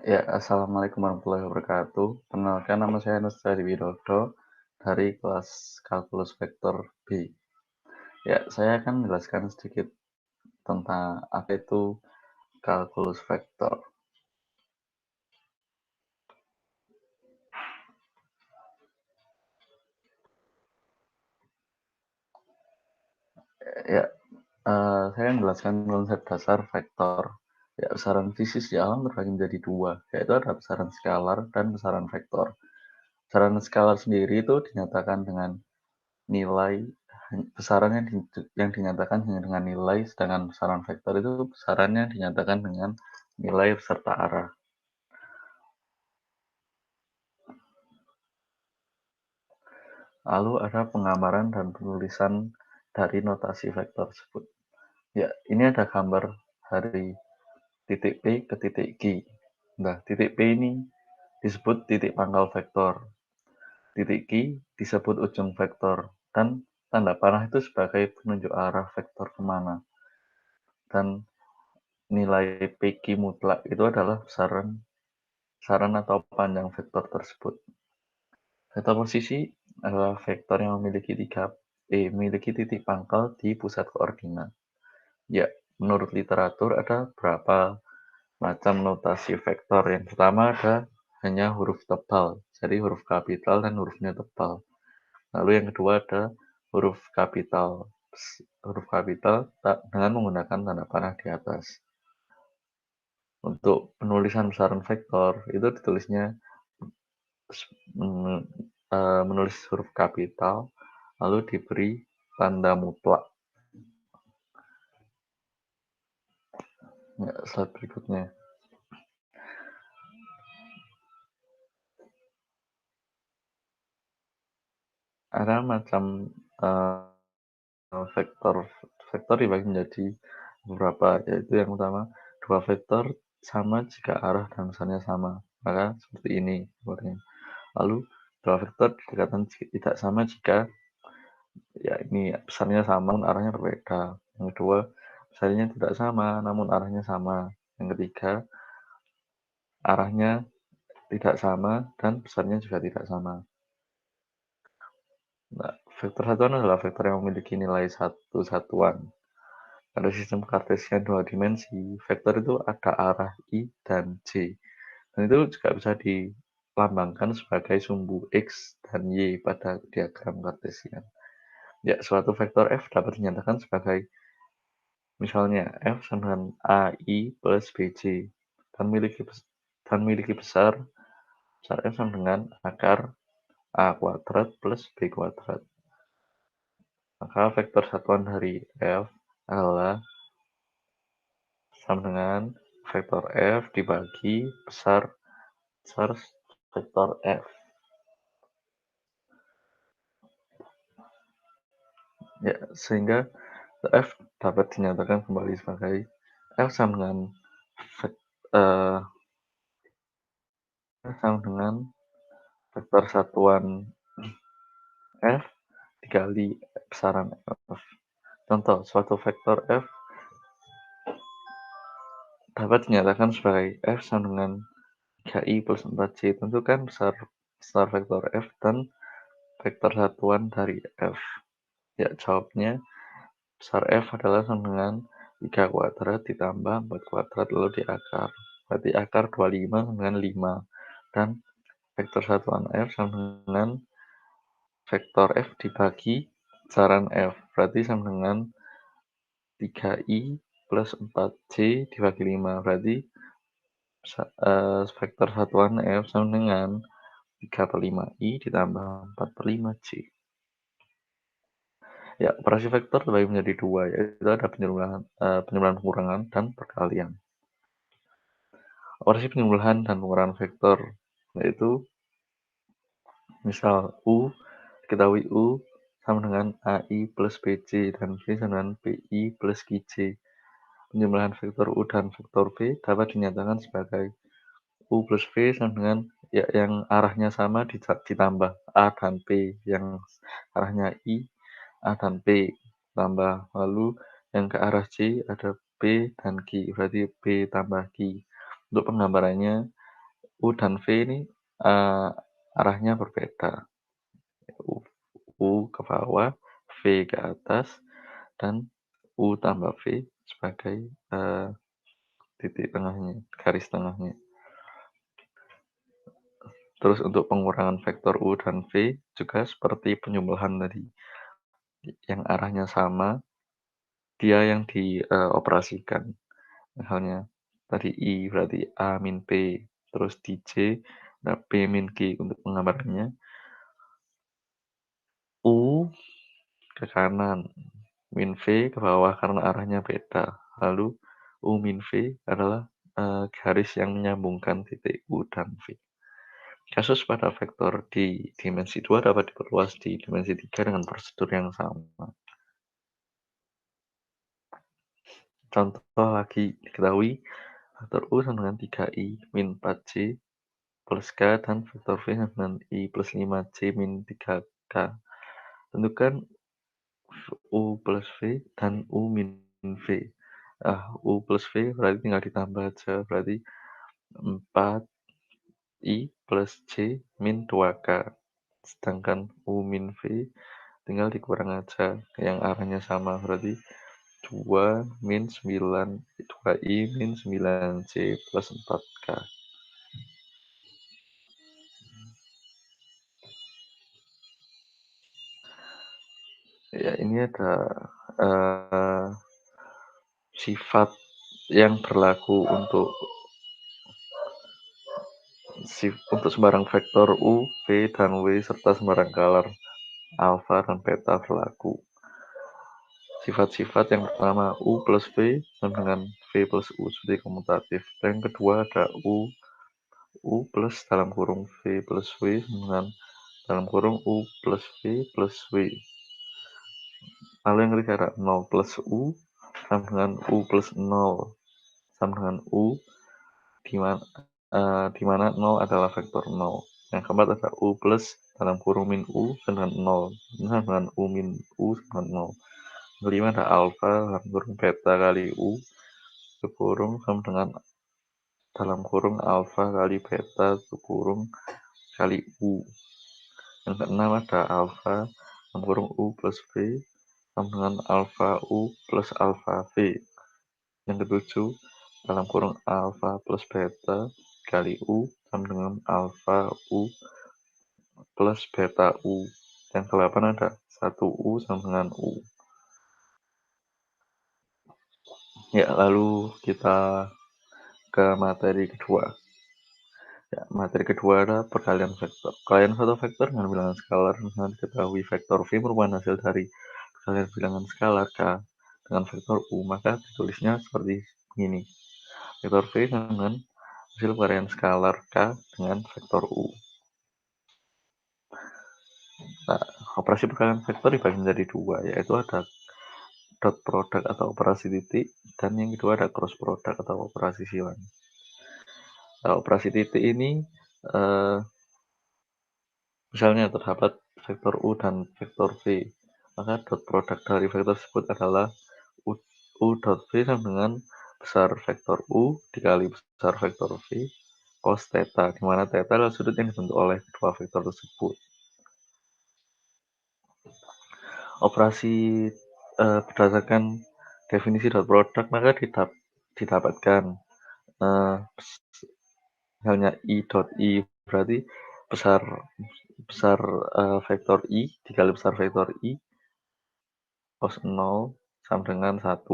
Ya, assalamualaikum warahmatullahi wabarakatuh. Perkenalkan, nama saya Nusra Widodo dari kelas Kalkulus Vektor B. Ya, saya akan menjelaskan sedikit tentang apa itu kalkulus vektor. Ya, saya akan menjelaskan konsep dasar vektor. Ya, besaran fisis di alam terbagi menjadi dua, yaitu ada besaran skalar dan besaran vektor. Besaran skalar sendiri itu dinyatakan dengan nilai besaran yang dinyatakan hanya dengan nilai, sedangkan besaran vektor itu besarannya dinyatakan dengan nilai beserta arah. Lalu ada penggambaran dan penulisan dari notasi vektor tersebut. Ya, ini ada gambar dari titik P ke titik Q. Nah, titik P ini disebut titik pangkal vektor. Titik Q disebut ujung vektor. Dan tanda panah itu sebagai penunjuk arah vektor kemana. Dan nilai PQ mutlak itu adalah besaran atau panjang vektor tersebut. Vektor posisi adalah vektor yang memiliki titik pangkal di pusat koordinat. Ya, menurut literatur ada berapa macam notasi vektor. Yang pertama ada hanya huruf tebal, jadi huruf kapital dan hurufnya tebal. Lalu yang kedua ada huruf kapital, dengan menggunakan tanda panah di atas. Untuk penulisan besaran vektor itu ditulisnya menulis huruf kapital lalu diberi tanda mutlak. Ya, slide berikutnya. Ada macam vektor vektor dibagi menjadi beberapa, yaitu yang utama dua vektor sama jika arah dan besarnya sama, maka seperti ini gambarnya. Lalu dua vektor dikatakan tidak sama jika ya ini besarnya sama namun arahnya berbeda. Yang kedua, besarnya tidak sama namun arahnya sama. Yang ketiga, arahnya tidak sama dan besarnya juga tidak sama. Nah, vektor satuan adalah vektor yang memiliki nilai satu satuan. Pada sistem kartesian dua dimensi, vektor itu ada arah I dan J. Dan itu juga bisa dilambangkan sebagai sumbu X dan Y pada diagram kartesian. Ya, suatu vektor F dapat dinyatakan sebagai misalnya F sama dengan AI plus BJ dan miliki besar F sama dengan akar A kuadrat plus B kuadrat. Maka vektor satuan dari F adalah sama dengan vektor F dibagi besar vektor F. Ya, sehingga F dapat dinyatakan kembali sebagai F sama dengan vektor satuan F dikali besaran F. Contoh, suatu vektor F dapat dinyatakan sebagai F sama dengan 3i plus 4j. Tentukan besar vektor F dan vektor satuan dari F. Ya, jawabnya besar F adalah sama dengan 3 kuadrat ditambah 4 kuadrat lalu diakar. Berarti akar 25 sama dengan 5. Dan vektor satuan F sama dengan vektor F dibagi besaran F. Berarti sama dengan 3i plus 4j dibagi 5. Berarti vektor satuan F sama dengan 3/5i ditambah 4/5j. Ya, operasi vektor terbagi menjadi dua, yaitu ada penjumlahan pengurangan dan perkalian. Operasi penjumlahan dan pengurangan vektor yaitu misal diketahui U sama dengan AI plus BC dan V sama dengan PI plus QC. Penjumlahan vektor U dan vektor V dapat dinyatakan sebagai U plus V sama dengan ya, yang arahnya sama ditambah A dan P, yang arahnya I, A dan P tambah, lalu yang ke arah C ada B dan Q, berarti B tambah Q. Untuk penggambarannya, U dan V ini, eee, arahnya berbeda. U U ke bawah, V ke atas, dan U tambah V sebagai, titik tengahnya, garis tengahnya. Terus untuk pengurangan vektor U dan V juga seperti penyembelahan tadi, yang arahnya sama, dia yang dioperasikan. Misalnya tadi I berarti A min P, terus di J ada P min Q untuk penggambarannya. U ke kanan, min V ke bawah karena arahnya beda. Lalu U min V adalah garis yang menyambungkan titik U dan V. Kasus pada vektor di dimensi 2 dapat diperluas di dimensi 3 dengan prosedur yang sama. Contoh lagi diketahui, vektor U sama dengan 3I min 4J plus K dan vektor V sama dengan I plus 5J min 3K. Tentukan U plus V dan U min V. U plus V berarti tinggal ditambah aja, berarti 4I plus J min 2K. Sedangkan U min V tinggal dikurang aja, yang arahnya sama, berarti 2 min 9, 2I min 9J plus 4K. Ya, ini ada uh, sifat yang berlaku untuk sembarang vektor U, V, dan W serta sembarang skalar alfa dan beta berlaku. Sifat-sifat yang pertama U plus V sama dengan V plus U seperti komutatif. Dan yang kedua ada U plus dalam kurung V plus W sama dengan dalam kurung U plus V plus W. Lalu yang ketiga ada 0 plus U sama dengan U plus 0 sama dengan U di mana 0 adalah vektor 0. Yang keempat ada U plus dalam kurung min U sama dengan 0 sama dengan U min U sama dengan 0. Yang kelima ada alfa dalam kurung beta kali U kurung sama dengan dalam kurung alfa kali beta kurung kali U. Yang keenam ada alfa dalam kurung U plus V sama dengan alfa U plus alfa V. Yang ketujuh dalam kurung alfa plus beta kali U sama dengan alfa U plus beta U. Yang ke-8 ada 1U sama dengan U. Ya, lalu kita ke materi kedua. Ya, materi kedua adalah perkalian vektor. Perkalian satu vektor dengan bilangan skalar dengan diketahui vektor V merupakan hasil dari perkalian bilangan skalar K dengan vektor U, maka ditulisnya seperti ini. Vektor V dengan hasil perkalian skalar K dengan vektor U. Nah, operasi perkalian vektor dibagi menjadi dua, yaitu ada dot product atau operasi titik, dan yang kedua ada cross product atau operasi silang. Nah, operasi titik ini misalnya terdapat vektor U dan vektor V, maka dot product dari vektor tersebut adalah U dot V sama dengan besar vektor U dikali besar vektor V cos theta, di mana theta adalah sudut yang dibentuk oleh kedua vektor tersebut. Operasi berdasarkan definisi dot product maka didapatkan misalnya I dot I berarti besar besar vektor I dikali besar vektor I cos 0 sama dengan 1.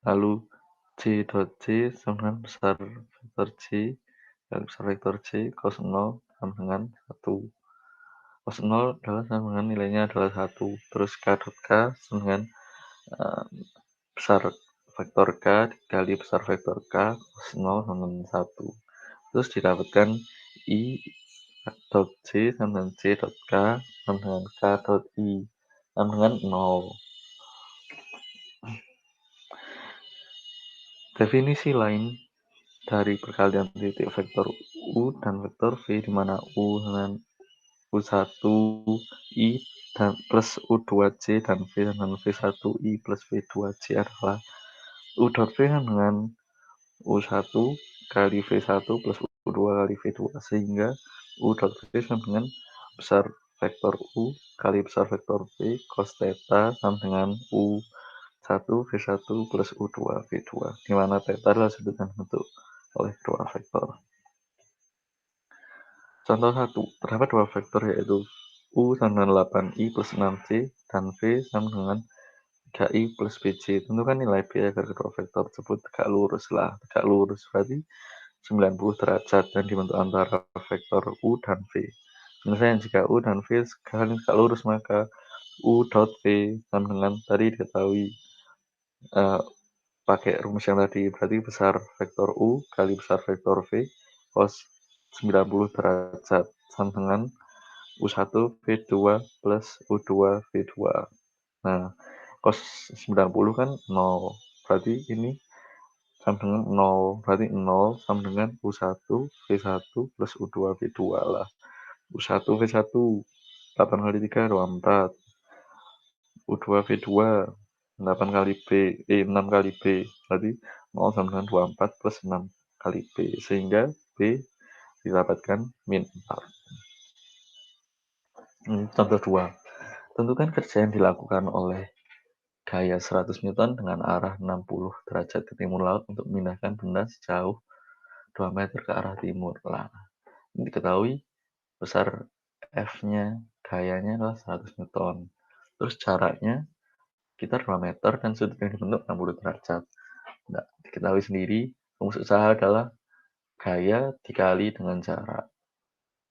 Lalu J dot J sama dengan besar vektor J kali besar vektor J cos 0 sama dengan 1. Cos 0 adalah sama dengan nilainya adalah 1. Terus K dot K sama dengan besar vektor K dikali besar vektor K cos 0 sama dengan 1. Terus didapatkan I dot J sama dengan J dot K sama dengan K dot I sama dengan 0. Definisi lain dari perkalian titik vektor U dan vektor V di mana U dengan U1I dan plus U2J dan V dengan V1I plus V2J adalah U dot V dengan U1 kali V1 plus U2 kali V2, sehingga U dot V sama dengan besar vektor U kali besar vektor V cos theta sama dengan U1 V1 plus U2 V2, di mana theta adalah sudut yang dibentuk oleh kedua vektor. Contoh 1, terdapat dua vektor yaitu U sama dengan 8I plus 6C dan V sama dengan 3I plus BC. Tentukan nilai B agar kedua vektor tersebut tegak lurus. Tegak lurus berarti 90 derajat dan dibentuk antara vektor U dan V. Misalnya jika U dan V saling tegak lurus, maka U dot V sama dengan tadi diketahui pakai rumus yang tadi, berarti besar vektor U kali besar vektor V cos 90 derajat sama dengan U1 V2 plus U2 V2. Nah, cos 90 kan 0, berarti ini sama dengan 0, berarti 0 sama dengan U1 V1 plus U2 V2 lah. U1 V1 8 kali 3 24, U2 V2 8 kali B, 6 kali B, berarti 0 sama dengan 24 plus 6 kali B, sehingga B didapatkan min 4. Contoh 2. Tentukan kerja yang dilakukan oleh gaya 100 Newton dengan arah 60 derajat ke timur laut untuk memindahkan benda sejauh 2 meter ke arah timur. Nah, diketahui besar F-nya, gayanya adalah 100 Newton. Terus jaraknya sekitar 2 meter dan sudut yang dibentuk 60 derajat. Nah, diketahui sendiri, rumus usaha adalah gaya dikali dengan jarak.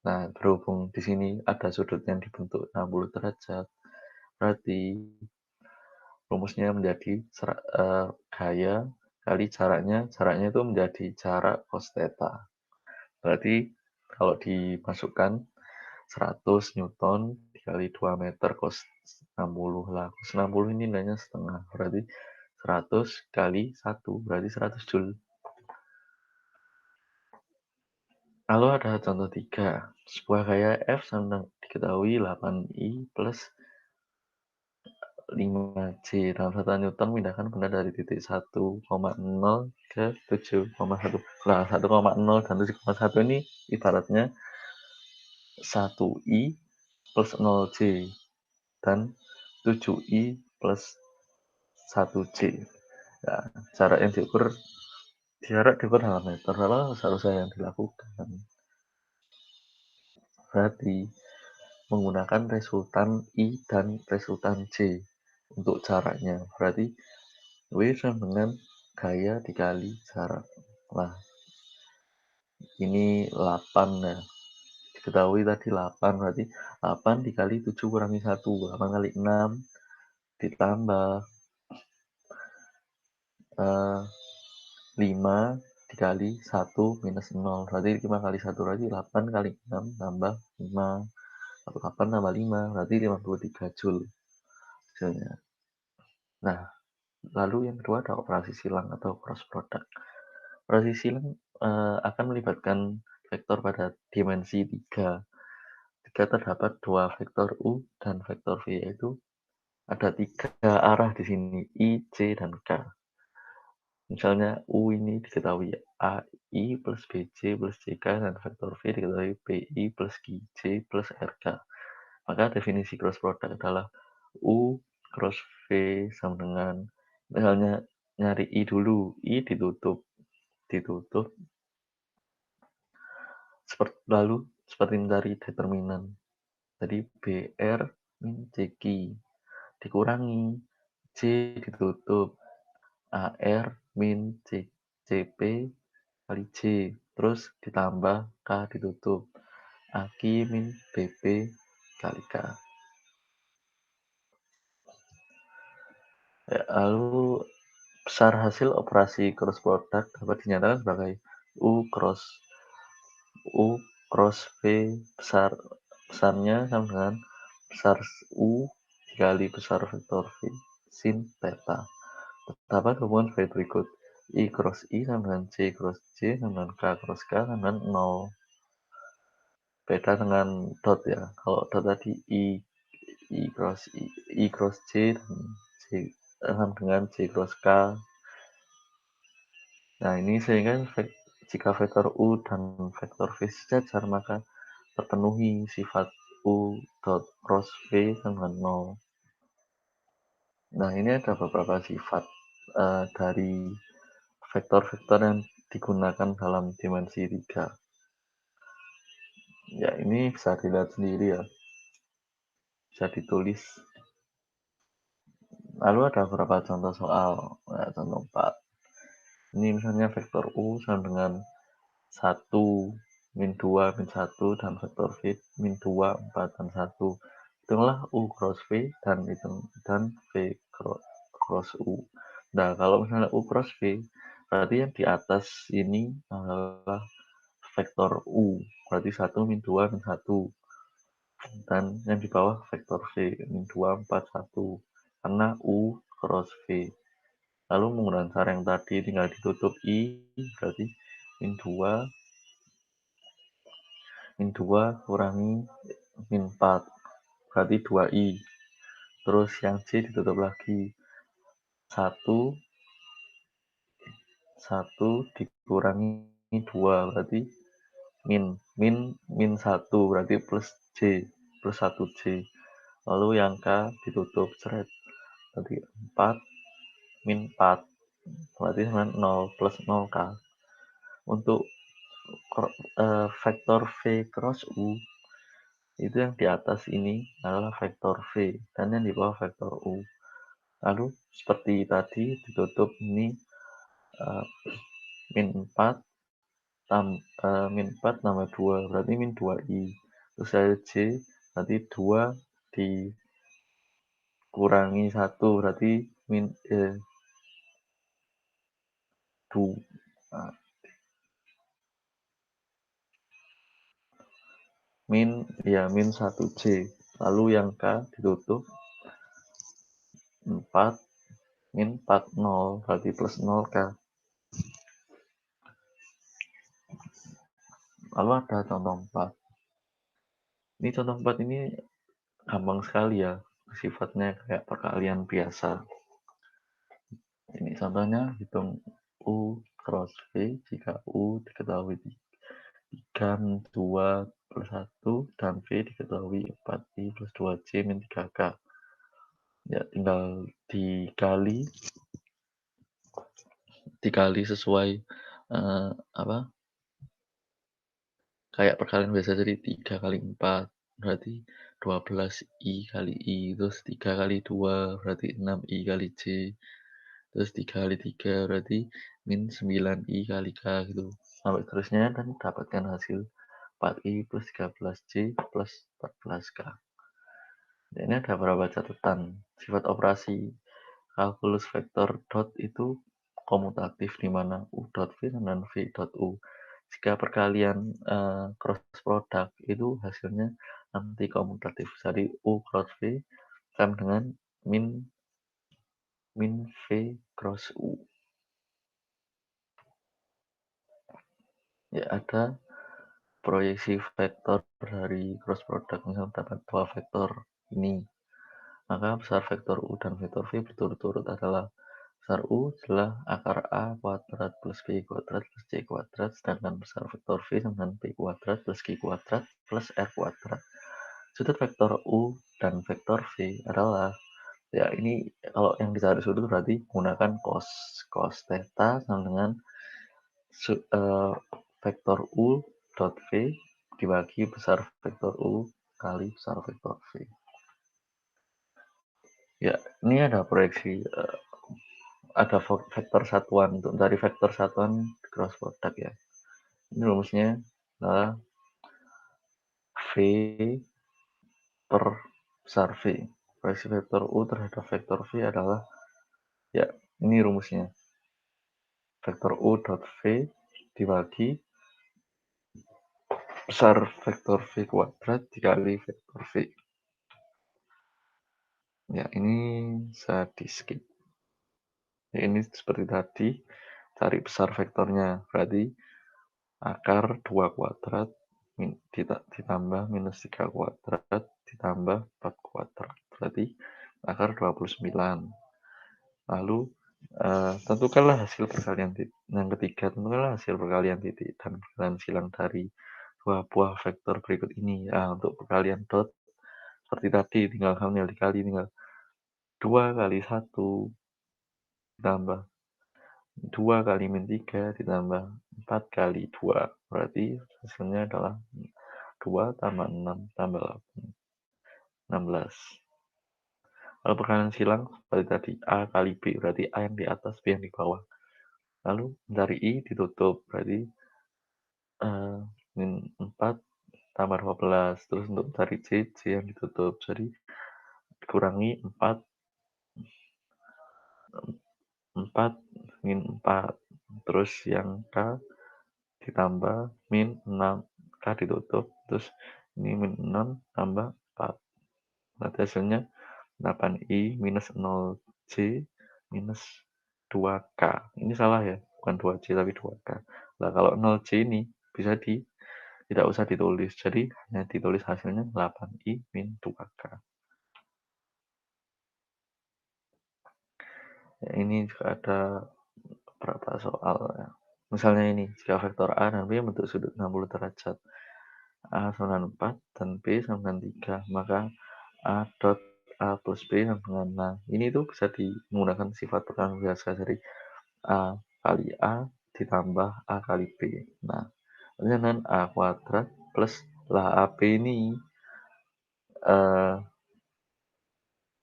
Nah, berhubung di sini ada sudut yang dibentuk 60 derajat, berarti rumusnya menjadi gaya kali jaraknya itu menjadi jarak cos theta. Berarti kalau dimasukkan 100 Newton dikali 2 meter cos 60 lah. Cos 60 ini nilainya setengah, berarti 100 kali 1, berarti 100 Joule. Lalu ada contoh 3. Sebuah gaya F sama diketahui 8I plus 5C. Dalam 1 Newton memindahkan benda dari titik 1,0 ke 7,1. Nah, 1,0 dan 7,1 ini ibaratnya 1I plus 0C dan 7I plus 1C. Nah, jarak yang diukur dalam meter. Lalu seharusnya yang dilakukan berarti menggunakan resultan I dan resultan C untuk jaraknya. Berarti W sama dengan gaya dikali jarak. Nah, ini 8 ya. Diketahui tadi 8, berarti 8 dikali 7 kurangi 1. 8 kali 6 ditambah 5 dikali 1 minus 0. Berarti 5 kali 1 berarti 8 kali 6 tambah 5. 8 tambah 5 berarti 53 Joule hasilnya. Nah, lalu yang kedua ada operasi silang atau cross product. Operasi silang akan melibatkan vektor pada dimensi 3. Jika terdapat dua vektor U dan vektor V, yaitu ada 3 arah di sini, I, C, dan K. Misalnya U ini diketahui AI plus BC plus CK dan vektor V diketahui PI plus QC plus RK. Maka definisi cross product adalah U cross V sama dengan, misalnya nyari I dulu, I ditutup, lalu seperti mencari determinan. Jadi BR min CQ dikurangi C ditutup AR min CP kali C, terus ditambah K ditutup AK min BP kali K. Ya, lalu besar hasil operasi cross product dapat dinyatakan sebagai U cross V besarnya sama dengan besar U dikali besar vektor V sin theta. Terdapat hubungan sebagai berikut. I cross I sama dengan C cross C sama dengan K cross K sama dengan 0. Beda dengan dot ya. Kalau dot tadi I cross C dan C sama dengan C cross K. Nah, ini sehingga jika vektor U dan vektor V sejajar, maka terpenuhi sifat U dot cross V sama 0. Nah, ini ada beberapa sifat dari vektor-vektor yang digunakan dalam dimensi 3. Ya, ini bisa dilihat sendiri ya. Bisa ditulis. Lalu ada beberapa contoh soal. Nah, contoh 4. Ini misalnya vektor U sama dengan 1, min 2, min 1, dan vektor V, min 2, 4, dan 1. Hitunglah U cross V dan V cross U. Nah, kalau misalnya U cross V, berarti yang di atas ini adalah vektor U. Berarti 1, min 2, min 1. Dan yang di bawah vektor V, min 2, 4, 1. Karena U cross V. Lalu menggunakan cara yang tadi tinggal ditutup I, berarti min 2 kurangi min 4, berarti 2i. Terus yang C ditutup lagi, 1 dikurangi 2, berarti min 1, berarti plus 1C. Lalu yang K ditutup seret, berarti 4 min 4, berarti 0 plus 0K. Untuk vektor V cross U, itu yang di atas ini adalah vektor V, dan yang di bawah vektor U. Lalu seperti tadi ditutup ini min 4 tambah 2, berarti min 2i. Terus saya C, berarti 2 dikurangi 1, berarti min 2. Nah, min 1C. Lalu yang K ditutup 4 min 4 0, berarti plus 0K. Lalu ada contoh 4. Ini contoh 4 ini gampang sekali ya, sifatnya kayak perkalian biasa. Ini contohnya, hitung U cross V jika U diketahui 3 min 2 plus 1 dan V diketahui 4i plus 2C min 3K. Ya, tinggal dikali sesuai kayak perkalian biasa, jadi 3 kali 4 berarti 12i kali i, terus 3 kali 2 berarti 6i kali C, terus 3 kali 3 berarti min 9i kali K gitu. Sampai terusnya dan dapatkan hasil 4i plus 13C plus 14K. Dan ini ada beberapa catatan. Sifat operasi kalkulus vektor dot itu komutatif, di mana U dot V dan V dot U. Jika perkalian cross product itu hasilnya anti komutatif. Jadi U cross V sama dengan min V cross U. Ya, ada proyeksi vektor dari cross product. Misal dapat dua vektor ini, maka besar vektor U dan vektor V berturut-turut adalah besar U adalah akar A kuadrat plus B kuadrat plus C kuadrat, sedangkan besar vektor V sama dengan B kuadrat plus Q kuadrat plus R kuadrat. Sudut vektor U dan vektor V adalah, ya ini kalau yang dicari sudut berarti gunakan cos theta sama dengan vektor U dot V dibagi besar vektor U kali besar vektor V. Ya, ini ada proyeksi ada vektor satuan. Untuk dari vektor satuan cross product ya. Ini rumusnya adalah V per besar V. Proyeksi vektor U terhadap vektor V adalah, ya ini rumusnya, vektor U dot V dibagi besar vektor V kuadrat dikali vektor V. Ya, ini saya di skip. Ya, ini seperti tadi, cari besar vektornya, berarti akar 2 kuadrat ditambah minus 3 kuadrat ditambah 4 kuadrat, berarti akar 29. Lalu Tentukanlah hasil perkalian titik. Yang ketiga, tentukanlah hasil perkalian titik dan perkalian silang dari dua buah vektor berikut ini. Untuk perkalian dot, seperti tadi, tinggal hamil dikali, tinggal 2 kali 1 ditambah 2 kali min 3 ditambah 4 kali 2. Berarti hasilnya adalah 2 tambah 6 tambah 16. Kalau perkalian silang, seperti tadi, A kali B, berarti A yang di atas, B yang di bawah. Lalu dari I ditutup, berarti min 4 tambah 12. Terus untuk cari C, C yang ditutup. Jadi dikurangi 4, 4 min 4. Terus yang K ditambah min 6. K ditutup. Terus ini min 6 tambah 4. Berarti hasilnya 8I minus 0C minus 2K. Ini salah ya, bukan 2C tapi 2K. Nah, kalau 0C ini bisa tidak usah ditulis, jadi hanya ditulis hasilnya 8I min 2K. Ya, ini juga ada beberapa soal ya. Misalnya ini, jika vektor A dan B membentuk sudut 60 derajat, A sama dengan 4 dan B sama dengan 3, maka A dot A plus B sama dengan, nah ini tuh bisa menggunakan sifat perkalian biasa, jadi A kali A ditambah A kali B. Nah, dengan A kuadrat plus lah AB ini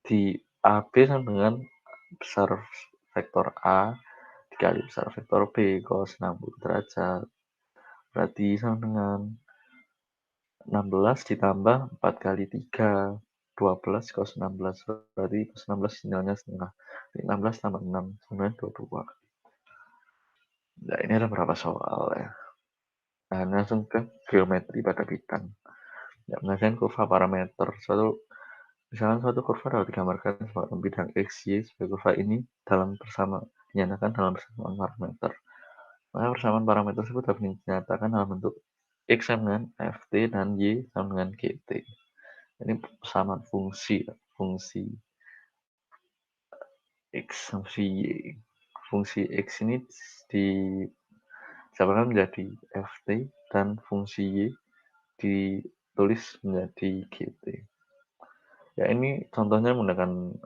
di AB sama dengan besar vektor A dikali besar vektor B cos 60 derajat. Berarti sama dengan 16 ditambah 4 kali 3, 12 cos 16. Berarti cos 16 nilainya setengah. 16 tambah 6 sama dengan 22. Nah, ini ada berapa soal ya. Nah, langsung ke geometri pada bidang. Ya, mengajarkan kurva parameter. Misalkan suatu kurva dapat digambarkan sebagai bidang X, Y, sebagai kurva ini dinyatakan dalam persamaan parameter. Maka persamaan parameter tersebut dapat dinyatakan dalam bentuk X sama dengan Ft dan Y sama dengan Gt. Ini persamaan fungsi X, fungsi Y. Fungsi X ini dijabarkan menjadi Ft dan fungsi Y ditulis menjadi Gt. Ya, ini contohnya menggunakan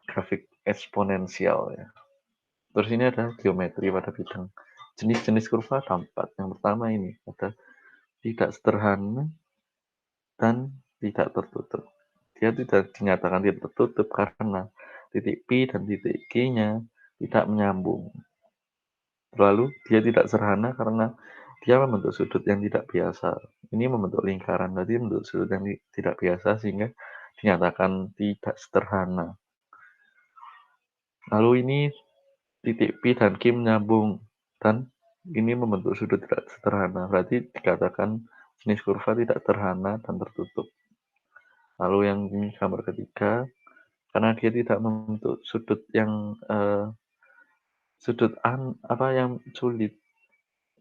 grafik eksponensial ya. Terus ini ada geometri pada bidang. Jenis-jenis kurva ada 4. Yang pertama ini ada tidak sederhana dan tidak tertutup. Dia tidak dinyatakan tidak tertutup karena titik P dan titik Q-nya tidak menyambung. Lalu dia tidak sederhana karena dia membentuk sudut yang tidak biasa. Ini membentuk lingkaran, berarti membentuk sudut yang tidak biasa sehingga dinyatakan tidak sederhana. Lalu ini titik P dan Q menyambung dan ini membentuk sudut tidak sederhana. Berarti dikatakan jenis kurva tidak sederhana dan tertutup. Lalu yang ini gambar ketiga, karena dia tidak membentuk sudut yang yang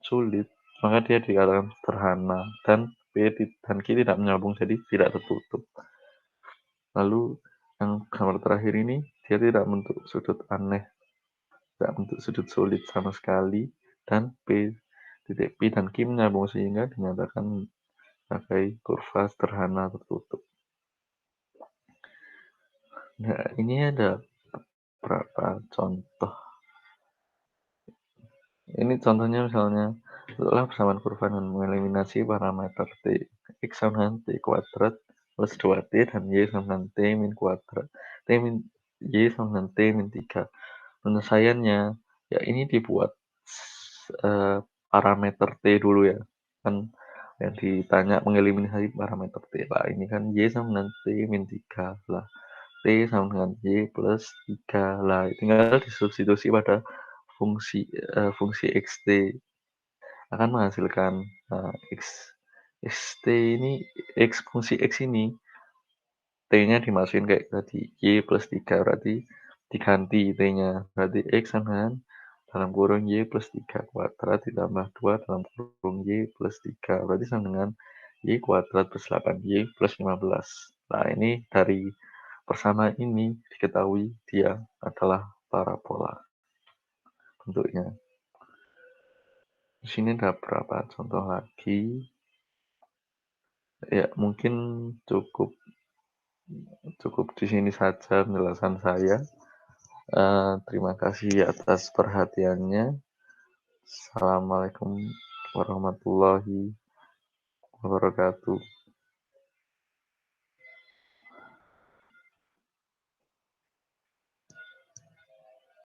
sulit, maka dia dikatakan sederhana dan P dan Q tidak menyambung, jadi tidak tertutup. Lalu yang gambar terakhir ini dia tidak membentuk sudut aneh, tidak membentuk sudut sulit sama sekali, dan titik P dan Q menyambung sehingga dinyatakan sebagai kurva sederhana tertutup. Nah, ini ada beberapa contoh. Ini contohnya misalnya, tentulah persamaan kurva dengan mengeliminasi parameter T. X sama dengan T kuadrat plus 2T dan Y sama dengan T min kuadrat. Y sama dengan T min 3. Penyelesaiannya, ya ini dibuat parameter T dulu ya. Kan yang ditanya mengeliminasi parameter T. Lah, ini kan Y sama dengan T min 3. Lah, T sama dengan Y plus 3. Lah, tinggal disubstitusi pada fungsi xt akan menghasilkan xt ini fungsi x ini t-nya dimasukin kayak tadi y plus 3, berarti diganti t-nya, berarti x sama dengan dalam kurung y plus 3 kuadrat ditambah 2 dalam kurung y plus 3, berarti sama dengan y kuadrat plus 8y plus 15. Nah, ini dari Persamaan ini diketahui dia adalah parabola bentuknya. Di sini ada beberapa contoh lagi. Ya, mungkin cukup cukup di sini saja penjelasan saya. Terima kasih atas perhatiannya. Assalamualaikum warahmatullahi wabarakatuh.